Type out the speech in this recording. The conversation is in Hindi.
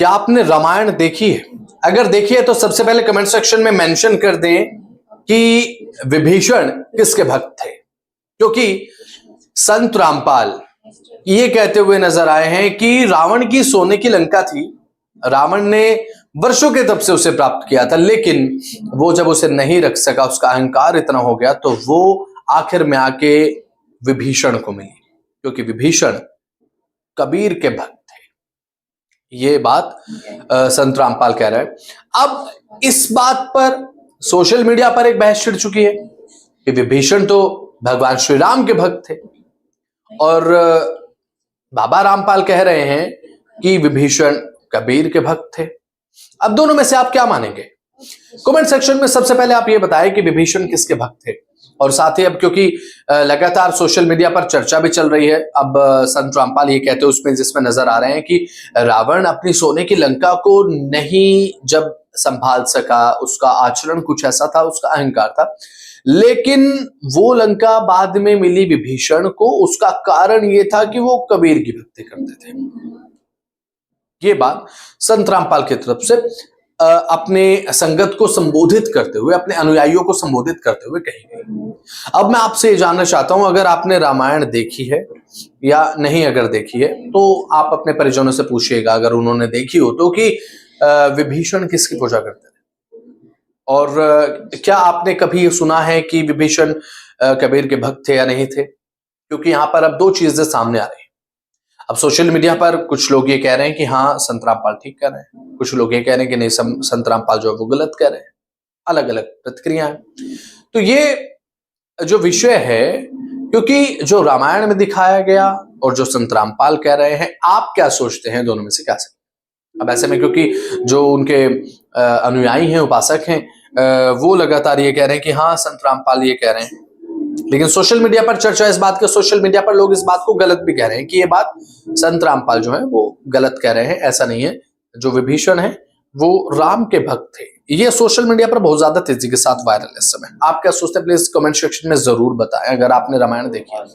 क्या आपने रामायण देखी है? अगर देखी है तो सबसे पहले कमेंट सेक्शन में मेंशन कर दें कि विभीषण किसके भक्त थे, क्योंकि संत रामपाल ये कहते हुए नजर आए हैं कि रावण की सोने की लंका थी, रावण ने वर्षों के तप से उसे प्राप्त किया था, लेकिन वो जब उसे नहीं रख सका, उसका अहंकार इतना हो गया, तो वो आखिर में आके विभीषण को मिली, क्योंकि विभीषण कबीर के भक्त थे। ये बात संत रामपाल कह रहे हैं। अब इस बात पर सोशल मीडिया पर एक बहस छिड़ चुकी है कि विभीषण तो भगवान श्री राम के भक्त थे और बाबा रामपाल कह रहे हैं कि विभीषण कबीर के भक्त थे। अब दोनों में से आप क्या मानेंगे? कमेंट सेक्शन में सबसे पहले आप ये बताएं कि विभीषण किसके भक्त थे। और साथ ही अब क्योंकि लगातार सोशल मीडिया पर चर्चा भी चल रही है, अब संत रामपाल ये कहते हैं उसमें जिसमें नजर आ रहे हैं कि रावण अपनी सोने की लंका को नहीं जब संभाल सका, उसका आचरण कुछ ऐसा था, उसका अहंकार था, लेकिन वो लंका बाद में मिली विभीषण को, उसका कारण ये था कि वो कबीर की भक्ति करते थे। ये बात संत रामपाल की तरफ से अपने संगत को संबोधित करते हुए, अपने अनुयायियों को संबोधित करते हुए कही गई। अब मैं आपसे ये जानना चाहता हूं, अगर आपने रामायण देखी है या नहीं अगर देखी है तो आप अपने परिजनों से पूछिएगा, अगर उन्होंने देखी हो तो, कि विभीषण किसकी पूजा करते थे, और क्या आपने कभी सुना है कि विभीषण कबीर के भक्त थे या नहीं थे? क्योंकि यहां पर अब दो चीजें सामने आ रही हैं। अब सोशल मीडिया पर कुछ लोग ये कह रहे हैं कि हाँ संत रामपाल ठीक कह रहे हैं, कुछ लोग ये कह रहे हैं कि नहीं संत रामपाल जो है वो गलत कह रहे हैं। अलग अलग प्रतिक्रियाएं। तो ये जो विषय है, क्योंकि जो रामायण में दिखाया गया और जो संत रामपाल कह रहे हैं, आप क्या सोचते हैं दोनों में से क्या सही? अब ऐसे में क्योंकि जो उनके अनुयायी हैं, उपासक हैं, वो लगातार ये कह रहे हैं कि हाँ संत रामपाल ये कह रहे हैं, लेकिन सोशल मीडिया पर चर्चा इस बात के, सोशल मीडिया पर लोग इस बात को गलत भी कह रहे हैं कि ये बात संत रामपाल जो है वो गलत कह रहे हैं, ऐसा नहीं है। जो विभीषण है वो राम के भक्त थे। ये सोशल मीडिया पर बहुत ज्यादा तेजी के साथ वायरल है इस समय। आप क्या सोचते हैं प्लीज कमेंट सेक्शन में जरूर बताएं, अगर आपने रामायण देखी है।